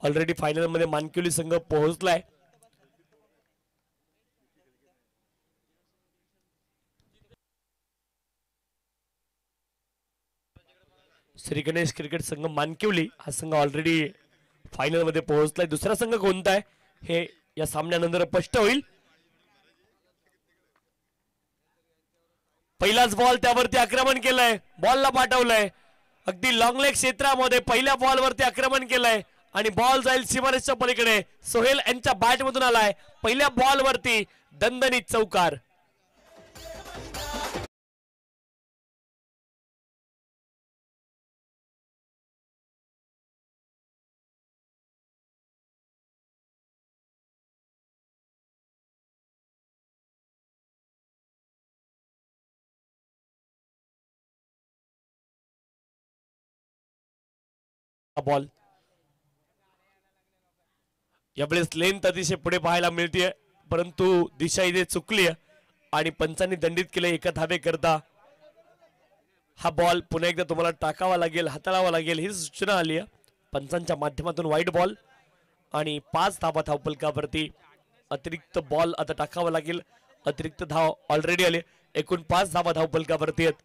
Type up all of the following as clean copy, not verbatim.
Already final मध्ये मानकिवली संघ पोहोचलाय. Shri Ganesh cricket संघ मानकिवली हा संघ ऑलरेडी फायनल मध्ये पोहोचलाय. दुसरा संघ कोणता आहे हे या सामन्यानंतर स्पष्ट होईल. पहिलाच बॉल त्यावरती आक्रमण केलंय, बॉलला पाठवलंय अगदी लॉंग लेग क्षेत्रामध्ये पहिल्या बॉलवरती आक्रमण केलंय आणि बॉल जाईल सीमारेषेच्या पलीकडे. सोहेल यांच्या बॅट मधून आलाय पहिल्या बॉलवरती दणदणीत चौकार. बॉल यावेळेस लेंथ अतिशय पुढे पाहायला मिळते, परंतु दिशा इथे चुकली आणि पंचांनी दंडित केले एका धावेकरता. हा बॉल पुन्हा एकदा तुम्हाला टाकावा लागेल, हाताळावा लागेल ही सूचना आली आहे पंचांच्या माध्यमातून. वाईट बॉल आणि 5 धावा धावफलकावरती. अतिरिक्त बॉल आता टाकावा लागेल, अतिरिक्त धाव ऑलरेडी आले, एकूण 5 धावा धावफलकावरती आहेत.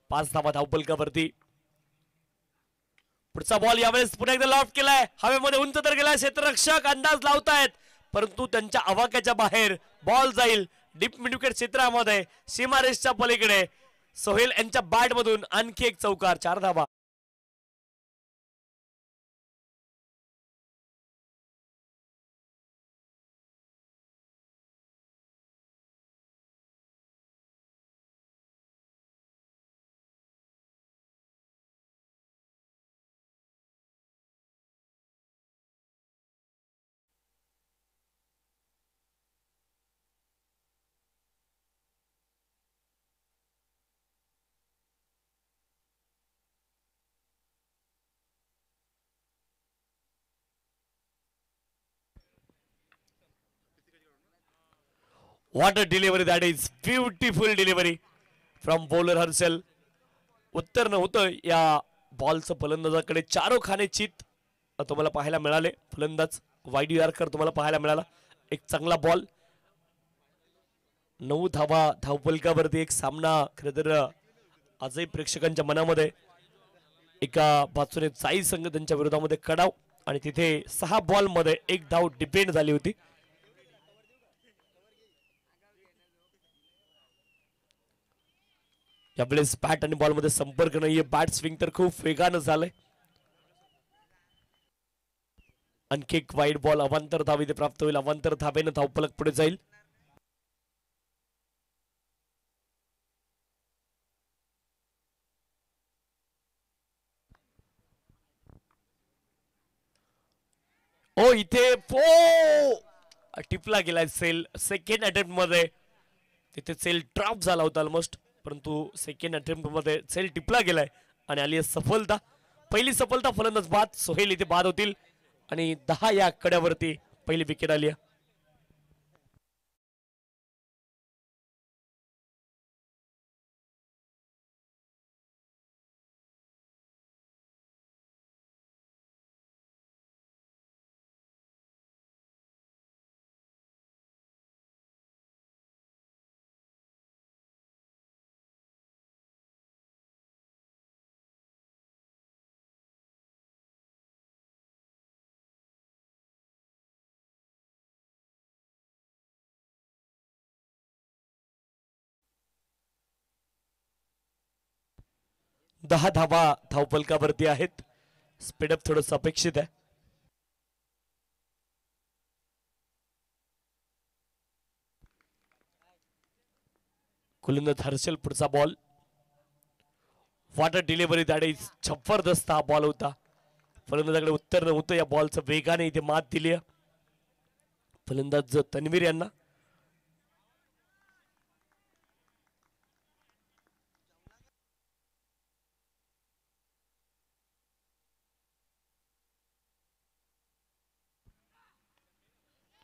पाच धावा धावफलकावरती. पुढचा बॉल यावेळेस पुन्हा एकदा लॉफ्ट केलाय, हवेमध्ये उंच तर गेलाय, क्षेत्ररक्षक अंदाज लावतायत परंतु त्यांच्या आवाक्याच्या बाहेर बॉल जाईल डीप मिड विकेट क्षेत्रामध्ये सीमारेषच्या पलीकडे. सोहेल यांच्या बॅट मधून आणखी एक चौकार, 4 धावा. What a delivery that is, beautiful delivery from bowler Harshal. उत्तर नव्हतं या बॉलचं फलंदाजाकडे. चारो खाने चित तुम्हाला पाहायला मिळाले. फलंदाज वाईड यॉर्कर तुम्हाला पाहायला मिळाला. एक चांगला बॉल. 9 धावा धावफलकावरती. एक सामना खरं तर आजही प्रेक्षकांच्या मनामध्ये एका बाजूने साई संघ त्यांच्या विरोधामध्ये कडाव आणि तिथे 6 बॉल मध्ये 1 धाव डिपेंड झाली होती. यावेळेस बॅट आणि बॉल मध्ये संपर्क नाहीये. बॅट स्विंग तर खूप वेगानं झालंय. आणखी एक वाईड बॉल अवांतर धाव इथे प्राप्त होईल. अवांतर धावेनं धावफलक पुढे जाईल. ओ इथे टिपला गेलाय सेल. सेकंड अटेम्प्ट मध्ये तिथे सेल ड्रॉप झाला होता ऑलमोस्ट, परंतु सेकंड अटेम्प्ट मध्ये सेल टिपला गेलाय आणि आली सफलता. पहिली सफलता फलंदाज बाद. सोहेल इथे बाद होतील आणि 10 या कड्यावरती पहिली विकेट आली. दहा धावा धावफलकावरती आहेत. स्पीडअप थोडंसं अपेक्षित आहे. कुलंदाज हर्षल पुढचा बॉल. वॉटर डिलिव्हरी दाडी जबरदस्त हा बॉल होता. फलंदाजाकडे उत्तर नव्हतं. या बॉलचं वेगाने इथे मात दिली. फलंदाज तन्वीर यांना.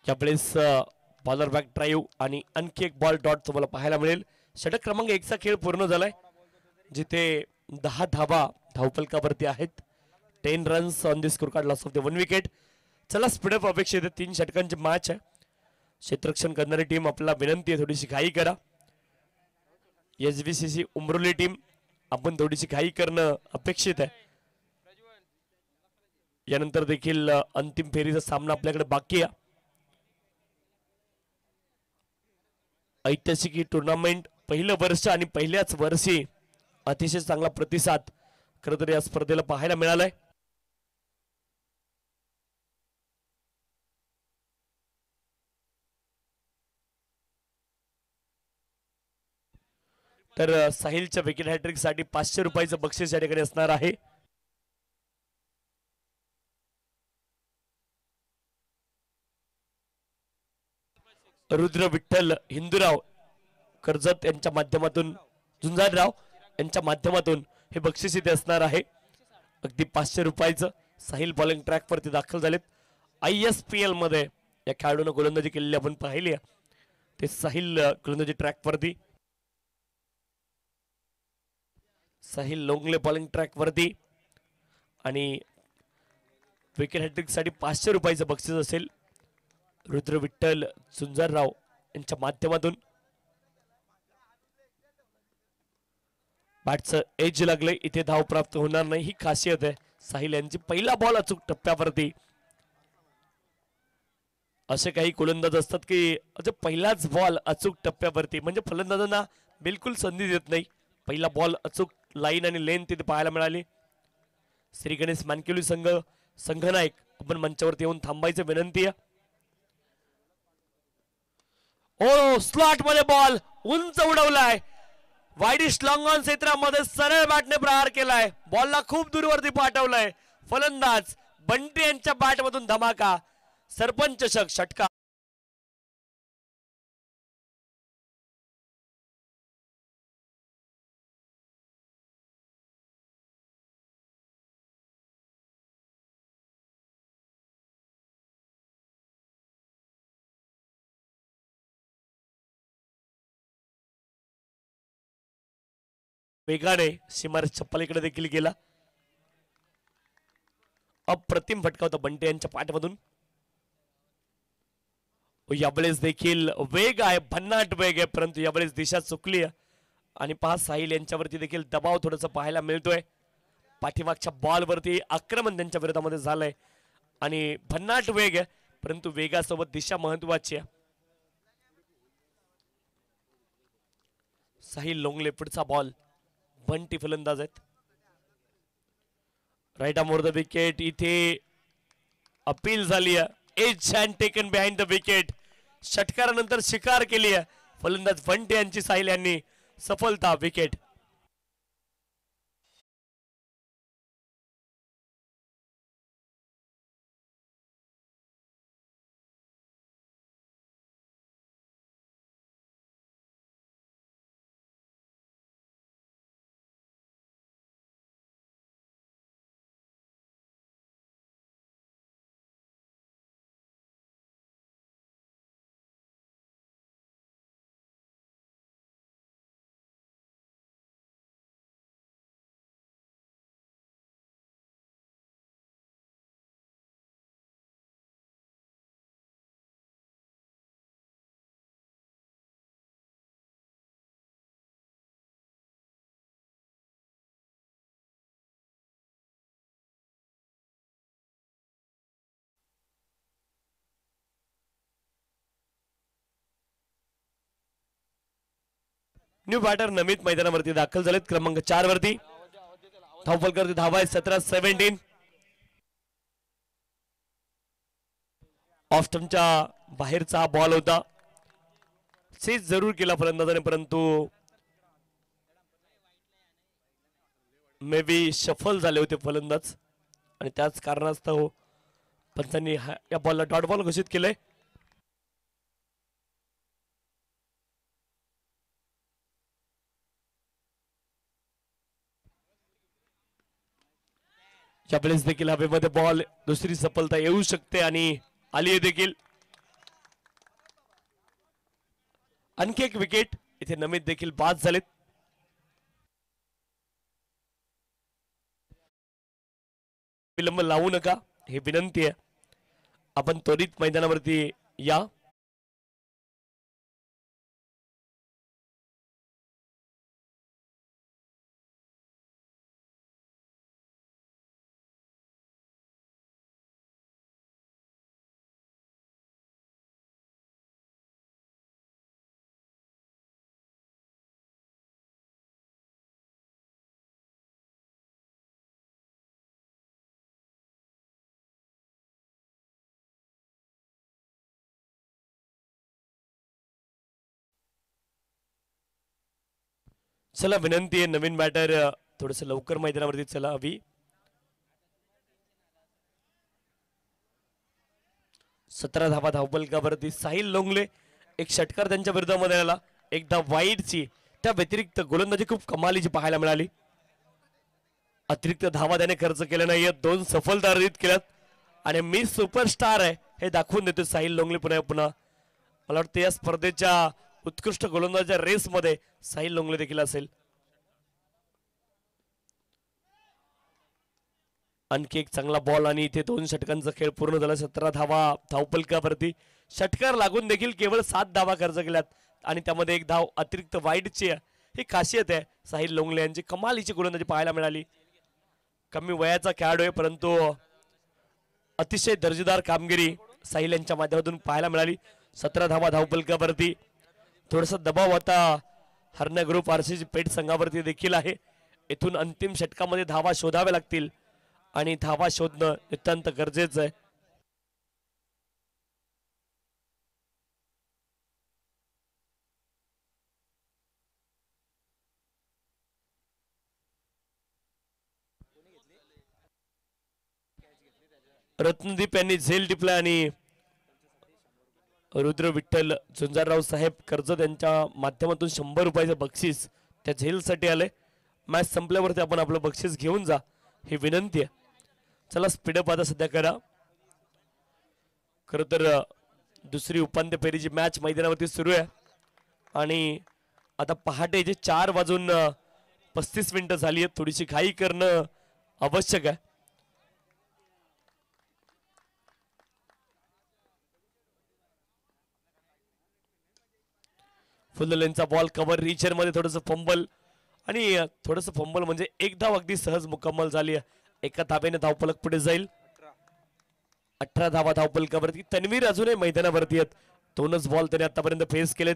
यावेळेस बॉलर बॅक ड्राईव्ह आणि आणखी एक बॉल डॉट तुम्हाला पाहायला मिळेल. षटक क्रमांक 1 चा खेळ पूर्ण झालाय, जिथे 10 धावा धावफलकावरती आहेत. 10 runs on the score card, loss of the 1 wicket. चला स्पीडअप अपेक्षित आहे, 3 षटकांची मॅच आहे. क्षेत्ररक्षण करणारी टीम आपल्याला विनंती आहे थोडीशी घाई करा. SVCC उमरोली टीम आपण थोडीशी घाई करणं अपेक्षित आहे. यानंतर देखील अंतिम फेरीचा सामना आपल्याकडे बाकी आहे. ऐतिहासिक ही टुर्नामेंट पहिलं वर्ष आणि पहिल्याच वर्षी अतिशय चांगला प्रतिसाद खरं तर या स्पर्धेला पाहायला मिळालाय. तर साहिलच्या विकेट हॅट्रिक साठी 500 रुपयाचं बक्षीस या ठिकाणी असणार आहे. रुद्र विठ्ठल हिंदूराव कर्जत यांच्या माध्यमातून, झुंजारराव यांच्या माध्यमातून हे बक्षीस इथे असणार आहे. अगदी 500 रुपयाचं. साहिल बॉलिंग ट्रॅक वरती दाखल झालेत. ISPL मध्ये या खेळाडूने गोलंदाजी केलेली आपण पाहिली आहे. ते साहिल गोलंदाजी ट्रॅक वरती, साहिल लोंगले बॉलिंग ट्रॅक वरती आणि विकेट हॅट्रिक साठी 500 रुपयाचं बक्षीस असेल. रुद्र विठ्ठल झुंजारराव यांच्या माध्यमातून बॅटचं एज लागले, इथे धाव प्राप्त होणार नाही, ही खासियत आहे साहिल यांची. पहिला बॉल अचूक टप्प्यावरती. असे काही गोलंदाज असतात की पहिलाच बॉल अचूक टप्प्यावरती म्हणजे फलंदाजांना बिलकुल संधी देत नाही. पहिला बॉल अचूक लाईन आणि लेन तिथे पाहायला मिळाली. श्री गणेश मानकिवली संघनायक आपण मंचावरती येऊन थांबायचं विनंती आहे. ओ स्लॉट मध्ये बॉल उंच उडवलाय, वाईडिश लॉंग ऑन क्षेत्रामध्ये सरळ बॅटने प्रहार केलाय, बॉलला खूप दूरवरती पाठवलाय. फलंदाज बंटी यांच्या बॅट मधून धमाका. सरपंच षटकार. वेगाने सीमारेषच्या पलीकडे देखील गेला. अप्रतिम फटका होता बंटे यांच्या पाठमधून. यावेळेस देखील वेग आहे, भन्नाट वेग आहे, परंतु यावेळेस दिशा चुकली आहे. आणि पहा साहिल यांच्यावरती देखील दबाव थोडासा पाहायला मिळतोय. पाठीमागच्या बॉल वरती आक्रमण त्यांच्या विरोधामध्ये झालंय आणि भन्नाट वेग आहे, परंतु वेगासोबत दिशा महत्वाची आहे. साहिल लोंगले पुढचा बॉल. बंटी फलंदाज आहेत. Right arm over the wicket. इथे अपील झाली आहे. Edge and taken behind the wicket. षटकारानंतर शिकार केली आहे फलंदाज बंटी यांची. साहिल यांनी सफलता. विकेट. न्यू बॅटर नमित मैदानावरती दाखल झालेत. क्रमांक 4 वरती धावफलकावरती धावा आहे 17-17. ऑफ स्टंपच्या बाहेरचा हा बॉल होता. चेस जरूर केला फलंदाजाने, परंतु मे बी शफल झाले होते फलंदाज आणि त्याच कारणास्तव पंचांनी या बॉलला डॉट बॉल घोषित केलंय. यावेळेस देखील हवेमध्ये बॉल. दुसरी सफलता येऊ शकते आणि आली आहे देखील. आणखी एक विकेट इथे नमित देखील बाद झालेत. विलंब लावू नका हे विनंती आहे. आपण त्वरित मैदानावरती या. चला विनंती आहे नवीन बॅटर थोडस लवकर मैदानावरती चला हवी. 17 धावा धावपलकावरती साहिल लोंगले एक षटकार त्यांच्या विरोधामध्ये आला. एकदा वाईडची त्या व्यतिरिक्त गोलंदाजी खूप कमालीची पाहायला मिळाली. अतिरिक्त धावा त्याने खर्च केल्या नाहीये. 2 सफलता अर्जित केल्यात आणि मी सुपरस्टार आहे हे दाखवून देतो साहिल लोंगले पुन्हा. मला वाटतं या स्पर्धेच्या उत्कृष्ट गोलंदाजाच्या रेसमध्ये साहिल लोंगले देखील असेल. आणखी एक चांगला बॉल आणि इथे 2 षटकांचा खेळ पूर्ण झाला. 17 धावा धावपलकावरती षटकार लागून देखील केवळ 7 धावा खर्च केल्यात आणि त्यामध्ये 1 धाव अतिरिक्त वाईडची ही खासियत आहे साहिल लोंगले यांची. कमालीची गोलंदाजी पाहायला मिळाली. कमी वयाचा खेळाडू आहे परंतु अतिशय दर्जेदार कामगिरी साहिल यांच्या माध्यमातून पाहायला मिळाली. 17 धावा धावपलकावरती थोडासा दबाव आता हरण्या ग्रुप आरसीसी पेठ संघावरती देखील आहे. इथून अंतिम षटकामध्ये धावा शोधाव्या लागतील आणि धावा शोधणं अत्यंत गरजेचं आहे. रत्नदीप यांनी झेल टिपला आणि रुद्र विठ्ठल झुंजारराव साहेब कर्जत यांच्या माध्यमातून 100 रुपयाचं बक्षीस त्या झेलसाठी आले. मॅच संपल्यावरती आपण आपलं बक्षीस घेऊन जा ही विनंती आहे. चला स्पीडअप आता सध्या करा. खरं तर दुसरी उपांत्य फेरीची मॅच मैदानावरती सुरू आहे आणि आता पहाटेचे 4:35 झाली आहे. थोडीशी घाई करणं आवश्यक आहे. फुल लेनचा बॉल कव्हर रिचर मध्ये थोडंसं फंबल आणि थोडंसं फंबल म्हणजे एक धाव अगदी सहज मुकम्मल झाली आहे. एका धावेने धावपलक पुढे जाईल. 18 धावा धावपलकावरती. तन्वीर अजूनही मैदानावरती आहेत. 2च बॉल त्याने आतापर्यंत फेस केलेत.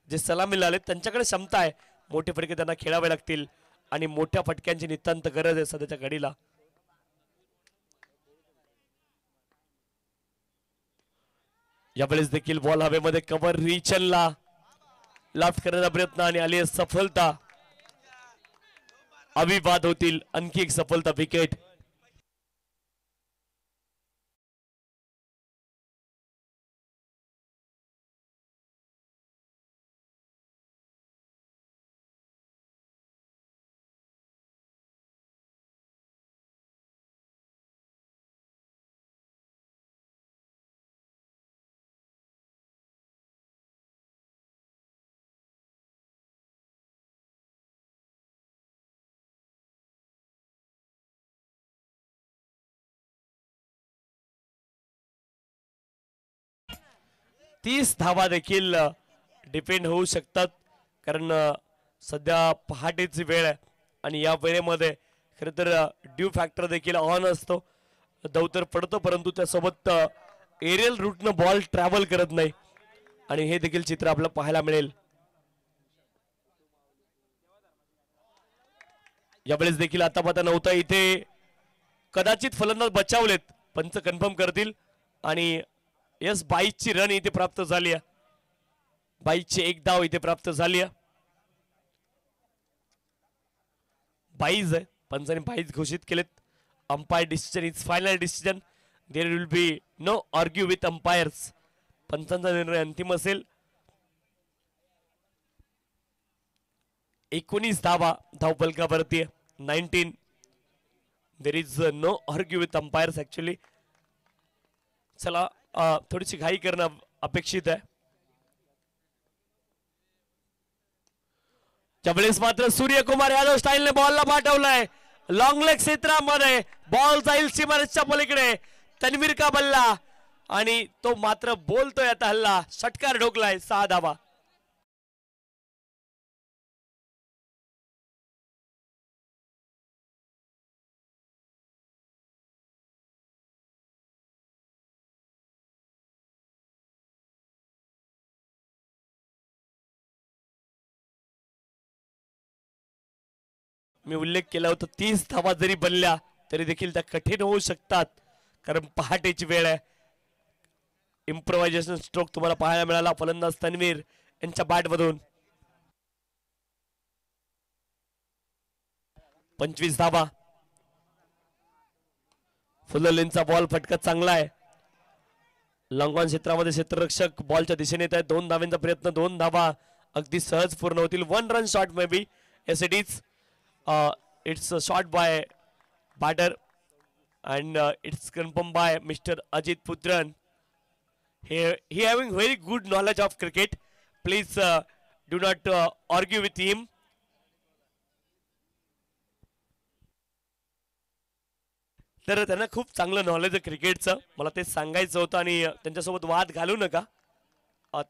जे सलामीला आलेत त्यांच्याकडे क्षमता आहे. मोठे फटके त्यांना खेळावे लागतील आणि मोठ्या फटक्यांची नितांत गरज आहे सध्याच्या घडीला. यावेळेस देखील बॉल हवेमध्ये कव्हर रिचनला लाफ्ट करण्याचा प्रयत्न आणि आली सफलता. अविवाद होतील. आणखी एक सफलता विकेट. तीस धावा देखील डिपेंड होऊ शकतात कारण सध्या पहाटेची वेळ आहे आणि या वेळेमध्ये खरं तर ड्यू फॅक्टर देखील ऑन असतो. दौतर पडतो परंतु त्यासोबत एरियल रूटनं बॉल ट्रॅव्हल करत नाही आणि हे देखील चित्र आपल्याला पाहायला मिळेल. यावेळेस देखील आता पता नव्हता इथे कदाचित फलंदाज बचावलेत. पंच कन्फर्म करतील आणि यस 22ची रन इथे प्राप्त झाली आहे. 22ची 1 धाव इथे प्राप्त झाली आहे. 22 आहे. पंचांनी 22 घोषित केलेत. Umpire decision is final decision. There will be no argue with umpires. पंचांचा निर्णय अंतिम असेल. 19 धावा धावपलकावरती 19. There is no argue with umpires actually. चला थोडीशी घाई करणं अपेक्षित आहे. त्यावेळेस मात्र सूर्यकुमार यादव स्टाईलने बॉलला पाठवलाय लॉंग लेग क्षेत्रामध्ये. बॉल जाईल सीमारेषच्या पलीकडे. तन्वीर का बल्ला आणि तो मात्र बोलतोय आता हल्ला. षटकार ढोकलाय. 6 धावा. मी उल्लेख केला होता 30 धावा जरी बनल्या तरी देखील त्या कठीण होऊ शकतात कारण पहाटेची वेळ आहे. इम्प्रोव्हायझेशन स्ट्रोक तुम्हाला पाहायला मिळाला फलंदाज तन्वीर यांच्या बॅट मधून. 25 धावा. फुललेनचा बॉल फटका चांगला आहे. लॉंगॉन क्षेत्रामध्ये क्षेत्ररक्षक बॉलच्या दिशेने येत आहे. 2 धावांचा प्रयत्न. 2 धावा अगदी सहज पूर्ण होतील. 1 run shot may be. Yes it is. It's a shot by batter and it's confirmed by Mr. Ajit Putran. He having very good knowledge of cricket. Please do not argue with him. तर त्यांना खूप चांगलं knowledge आहे क्रिकेटचं. मला ते सांगायचं होतं आणि त्यांच्यासोबत वाद घालू नका.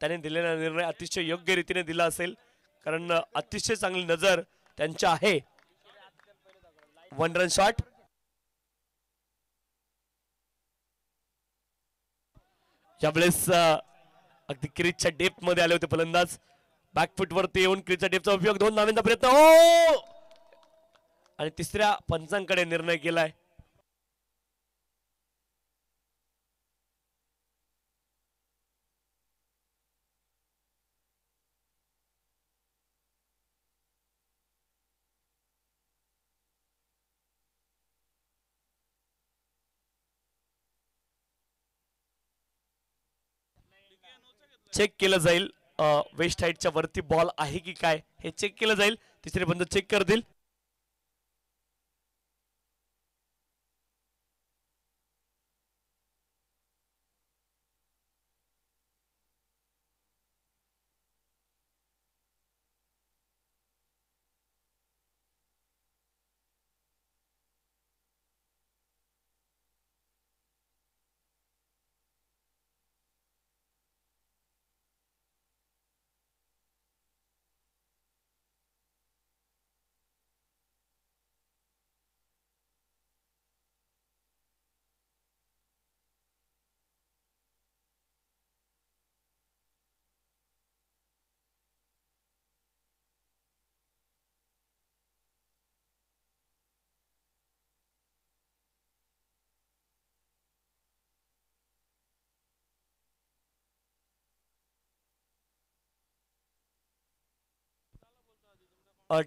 त्याने दिलेला निर्णय अतिशय योग्य रीतीने दिला असेल कारण अतिशय चांगली नजर त्यांच्या आहे. 1 रन शॉट. यावेळेस अगदी क्रीजच्या डेप्थ मध्ये आले होते फलंदाज. बॅकफुट वरती येऊन क्रीजच्या डेपचा उपयोग. 2 धावांचा प्रयत्न. ओ आणि तिसऱ्या पंचांकडे निर्णय केलाय. चेक केलं जाईल वेस्ट साइडच्या वरती बॉल आहे की काय हे चेक केलं जाईल. तिसरे बंद चेक करतील.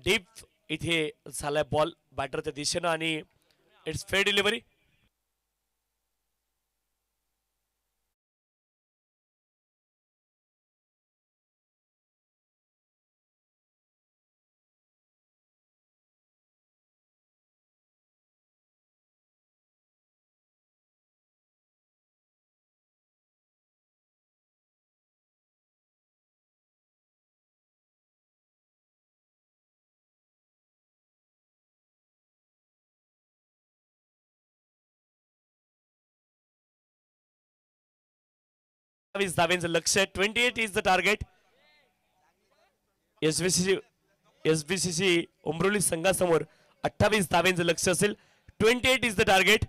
डीप इथे झालाय बॉल बॅटरच्या दिशेनं आणि इट्स फेअर डिलिव्हरी. धावेंचं लक्ष. 28 इज द टार्गेट. एसबीसीसी उमरोली संघासमोर 28 धावेंचं लक्ष असेल. 28 is the target.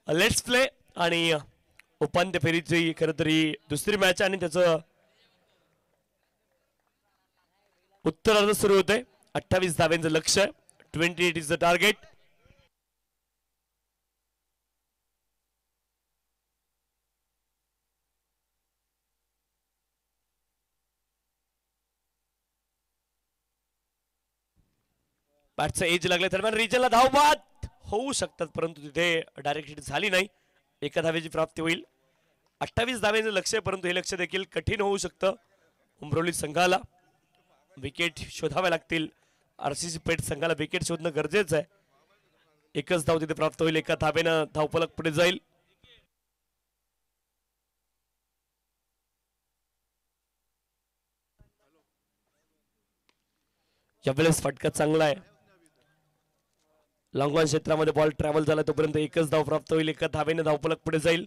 Let's play आणि उपांत्य फेरीची खरं तरी दुसरी मॅच आणि त्याचं उत्तरार्ध सुरू होते. 28 धाव्यांचं लक्ष, 28 इज द टार्गेट. बॅटचं एज लागले दरम्यान रिजनला धाव बाद होऊ शकतात, परंतु तिथे डायरेक्ट हिट झाली नाही. एका धावेची प्राप्ती होईल. 28 धाव्यांचं लक्ष आहे, परंतु हे लक्ष देखील कठीण होऊ शकतं. उमरोली संघाला विकेट शोधाव्या लागतील. आरसीसी पेठ संघाला विकेट शोधणं गरजेचं आहे. एकच धाव तिथे प्राप्त होईल. एका धावेनं धावफलक पुढे जाईल. यावेळेस फटका चांगला आहे. लॉंग ऑन क्षेत्रामध्ये बॉल ट्रॅव्हल झाला तोपर्यंत एकच धाव प्राप्त होईल. एका धावेने धावफलक पुढे जाईल.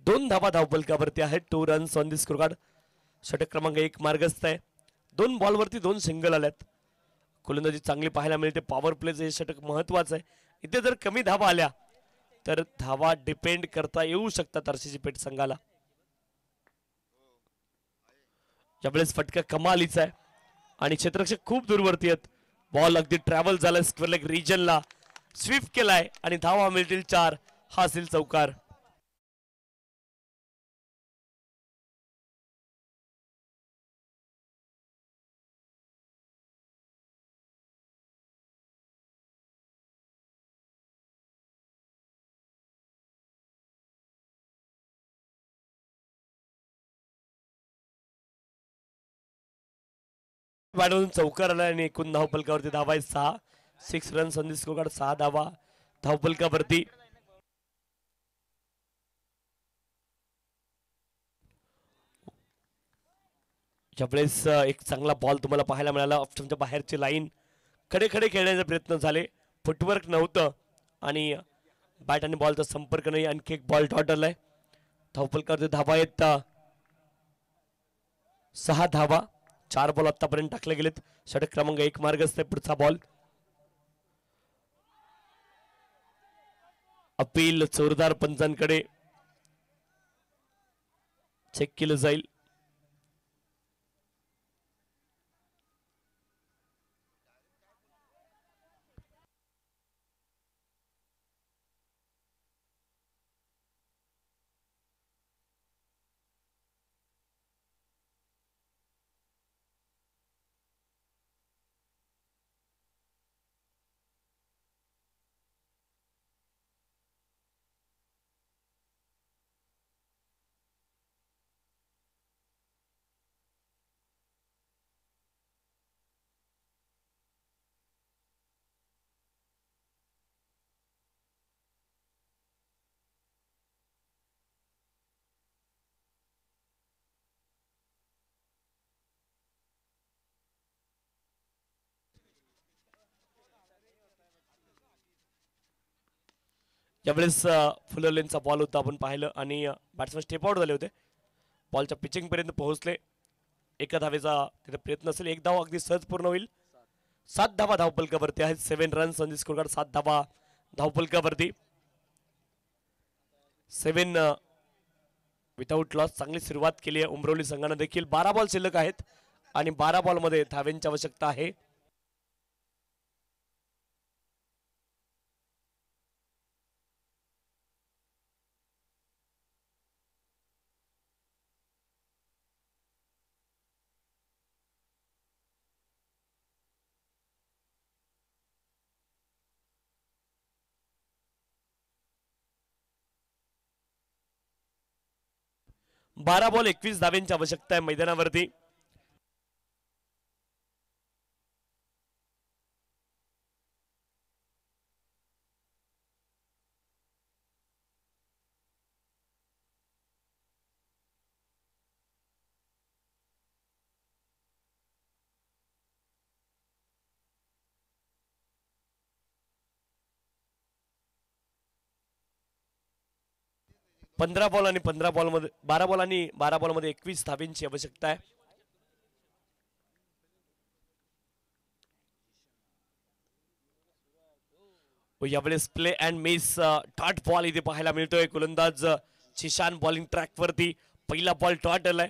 2 धावा धावफलकावरती आहेत. 2 रन्स ऑन दी स्कोरकार्ड. षटक क्रमांक 1 मार्गस्थ आहे. 2 बॉलवरती 2 सिंगल आल्यात. गोलंदाजी चांगली पाहायला मिळते. पॉवर प्लेचं हे षटक महत्वाचं आहे. इथे जर कमी धावा आल्या तर धावा डिपेंड करता येऊ शकतात आरसीसी पेठ संघाला. यावेळेस फटका कमालीचा आहे आणि क्षेत्ररक्षक खूप दूरवरती आहेत. बॉल अगदी ट्रॅव्हल झाला. स्क्वेअर लेग रिजनला स्वीप केलाय आणि धावा मिळतील 4. हा असेल चौकार. बॅटमधून चौकार आला आणि एकूण धावफलकावरती धावा आहे 6. 6 रन्स ऑन दी स्कोरकार्ड. 6 धावा धावफलकावरती. यावेळेस एक चांगला बॉल तुम्हाला पाहायला मिळाला. ऑप्शनच्या बाहेरची लाईन खडे खडे खेळण्याचे प्रयत्न झाले. फुटवर्क नव्हतं आणि बॅट आणि बॉलचा संपर्क नाही. आणखी एक बॉल डॉट आलाय. धावफलकावरती धावा आहेत 6 धावा. 4 बॉल आतापर्यंत टाकले गेलेत. षटक क्रमांक 1 मार्गस्थ आहे. पुढचा बॉल अपील जोरदार पंचांकडे चेक केलं जाईल. यावेळेस फुलरलेनचा बॉल होता आपण पाहिलं आणि बॅट्समॅन स्टेप आउट झाले होते. बॉलच्या पिचिंग पर्यंत पोहोचले. एका धावेचा तिथे प्रयत्न असेल. 1 धाव अगदी सहज पूर्ण होईल. 7 धावा धावफलकावरती आहेत. 7 रन्स ऑन दी स्कोरकार्ड. 7 धावा धावफलकावरती. 7 विथआउट लॉस. चांगली सुरुवात केली आहे उमरोली संघाने देखील. 12 बॉल शिल्लक आहेत आणि 12 बॉलमध्ये धाव्यांची आवश्यकता आहे. बारा बॉल 21 धाव्यांची आवश्यकता आहे मैदानावरती. पंधरा बॉल आणि 15 बॉल मध्ये 12 बॉल आणि 12 बॉल मध्ये 21 धाव्यांची आवश्यकता आहे. यावेळेस play and miss dot ball इथे पाहायला मिळतोय. गोलंदाज जिशान बॉलिंग ट्रॅक वरती. पहिला बॉल डॉट आलाय.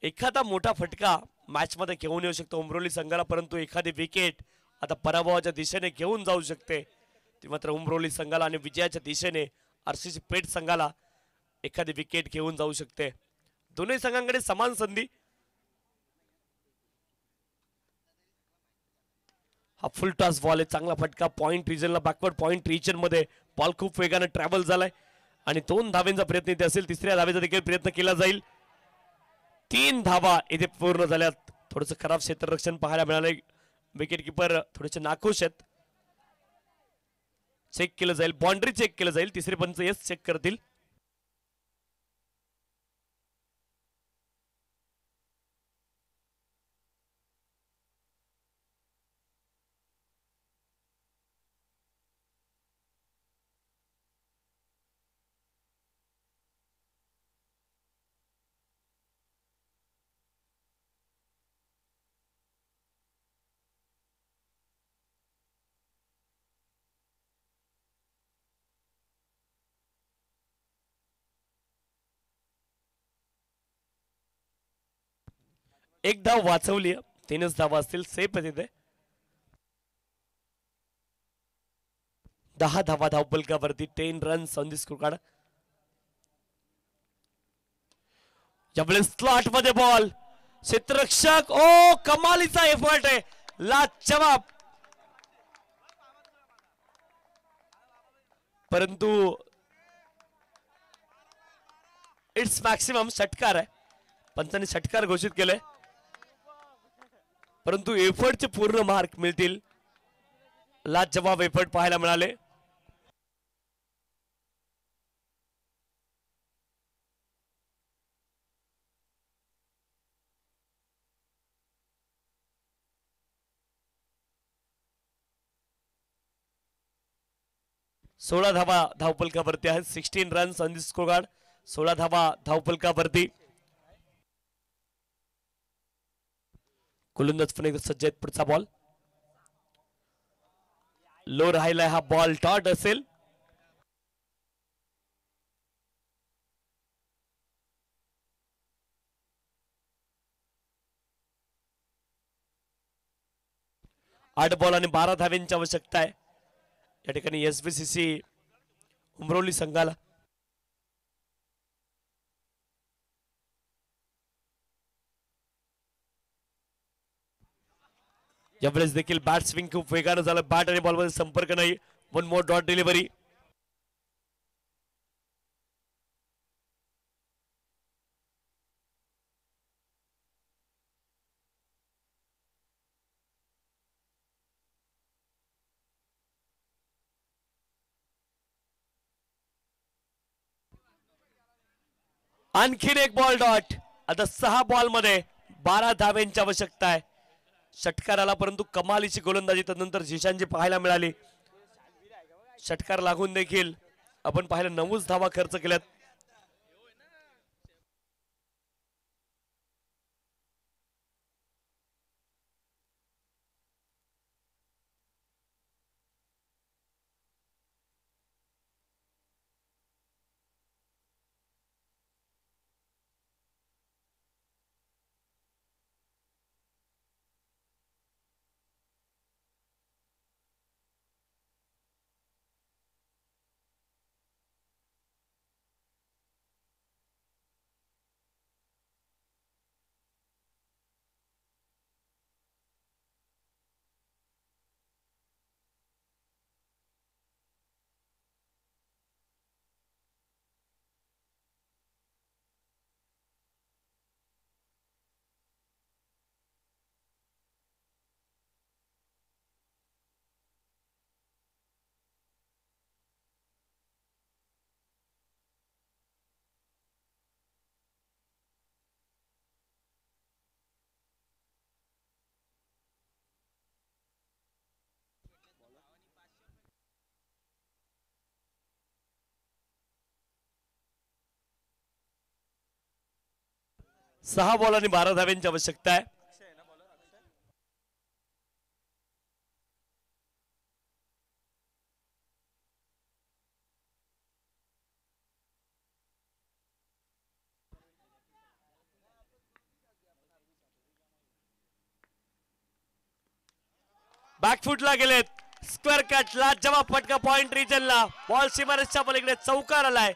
एखादा मोठा फटका मॅच मध्ये घेऊन येऊ शकतो उमरोली संघाला, परंतु एखादी विकेट आता पराभवाच्या दिशेने घेऊन जाऊ शकते. ती मात्र उमरोली संघाला आणि विजयाच्या दिशेने आरसीसी पेठ संघाला एखादी विकेट घेऊन जाऊ शकते. दोन्ही संघांकडे समान संधी. हा फुल टॉस बॉल आहे. चांगला फटका पॉइंट रिजनला, बॅकवर्ड पॉइंट रिजन मध्ये बॉल खूप वेगाने ट्रॅव्हल झालाय आणि 2 धावेंचा प्रयत्न इथे असेल. तिसऱ्या धावेचा देखील प्रयत्न केला जाईल. 3 धावा इथे पूर्ण झाल्यात. थोडंसं खराब क्षेत्ररक्षण पाहायला मिळाले. विकेट किपर थोडेसे नाखुश आहेत. चेक केलं जाईल, बाउंड्री चेक केलं जाईल. तिसरे पंच येस चेक करतील. एक धाव वाचवली. 3च धावा असतील. सेफ आहे तिथे. 10 धावा धावपलकावरती. 10 रन्स ऑन दी स्कोरकार्ड. यावेळेस स्लॉट मध्ये बॉल. क्षेत्ररक्षक ओ कमालीचा एफर्ट आहे. लाजवाब. परंतु इट्स मॅक्सिमम षटकार आहे. पंचांनी षटकार घोषित केले, परंतु एफर्टचे पूर्ण मार्क मिळतील. लाजवाब एफर्ट पाहायला मिळाले. सोळा धावा धावपलकावरती आहेत. 16 रन्स ऑन दी स्कोरकार्ड. 16 धावा धावपलकावरती. गोलंदाज पण एकदा सज्ज आहेत. पुढचा बॉल लो राहिलाय. हा बॉल डॉट असेल. आठ बॉल आणि 12 धाव्यांची आवश्यकता आहे या ठिकाणी एसबीसीसी उमरोली संघाला. यावेळेस देखील बॅट स्विंग खूप वेगानं झालं. बॅट आणि बॉल मध्ये संपर्क नाही. 1 मोर डॉट डिलिव्हरी. आणखीन एक बॉल डॉट. आता 6 बॉल मध्ये 12 धाव्यांची आवश्यकता आहे षटकाराला, परंतु कमालीची गोलंदाजी तदनंतर जिशानची पाहायला मिळाली. षटकार लागून देखील आपण पाहिलं 9 धावा खर्च केल्यात. सहा बॉल आणि 12 धाव्यांची आवश्यकता आहे. बॅकफुटला गेलेत. स्क्वेअर कटला जवाब फटका पॉइंट रिजनला. बॉल सीमारेषच्या पलीकडे चौकार आलाय.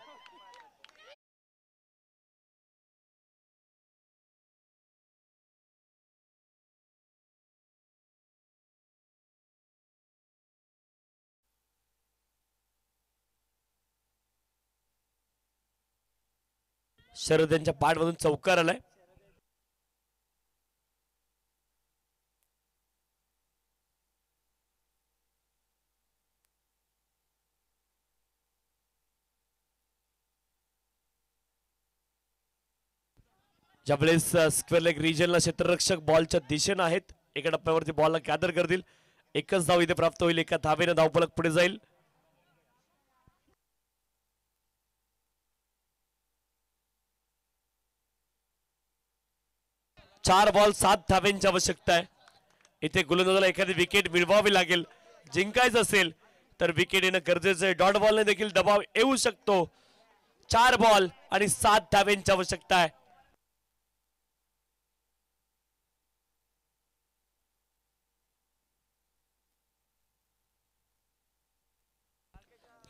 शरद यांच्या पाठमधून चौकार आलाय. ज्यावेळेस स्क्वेअर लेग रिजनला क्षेत्ररक्षक बॉलच्या दिशेने आहेत. एका टप्प्यावरती बॉलला गॅदर करतील. एकच धाव इथे प्राप्त होईल. एका धावेने धावफलक पुढे जाईल. 4 बॉल 7 धाव्यांची आवश्यकता आहे. इथे गोलंदाजाला एखादी विकेट मिळवावी लागेल. जिंकायचं असेल तर विकेट येणं गरजेचं आहे. डॉट बॉलने देखील दबाव येऊ शकतो. 4 बॉल आणि 7 धाव्यांची आवश्यकता आहे.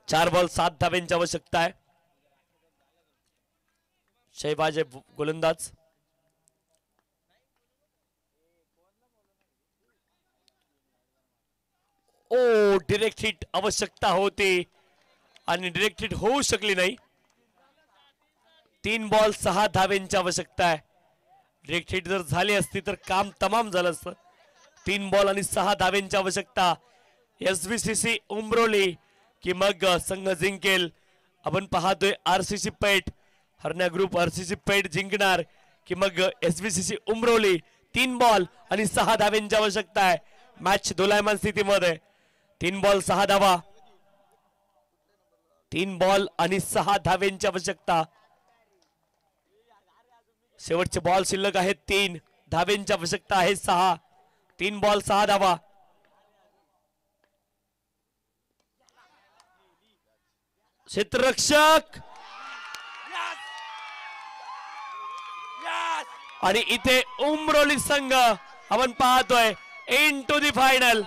4 बॉल 7 धाव्यांची आवश्यकता आहे. शहबाज गोलंदाज. ओ डिरेक्ट हिट आवश्यकता होती आणि डिरेक्ट हिट होऊ शकली नाही. 3 बॉल 6 धाव्यांची आवश्यकता आहे. डिरेक्ट हिट जर झाली असती तर काम तमाम झालं असतं. 3 बॉल आणि 6 धाव्यांची आवश्यकता. SVCC उमरोली की मग संघ जिंकेल. आपण पाहतोय RCC पेठ. हरण्या ग्रुप RCC पेठ जिंकणार की मग SVCC उमरोली. 3 बॉल आणि 6 धाव्यांची आवश्यकता आहे. मॅच दोलायमान स्थितीमध्ये. 3 बॉल 6 धावा. 3 बॉल आणि 6 धाव्यांची आवश्यकता. शेवटचे बॉल शिल्लक आहेत 3. धाव्यांची आवश्यकता आहे 6. 3 बॉल 6 धावा. क्षेत्ररक्षक आणि इथे उमरोली संघ आपण पाहतोय into the final.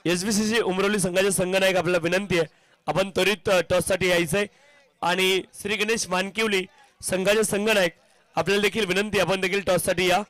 SVCC Umroli संघाचे संघनायक आपल्याला विनंती आहे आपण त्वरित टॉस साठी यायचंय. आणि श्री गणेश मानकिवली संघाचे संघनायक आपल्याला देखील विनंती आपण देखील टॉस साठी या.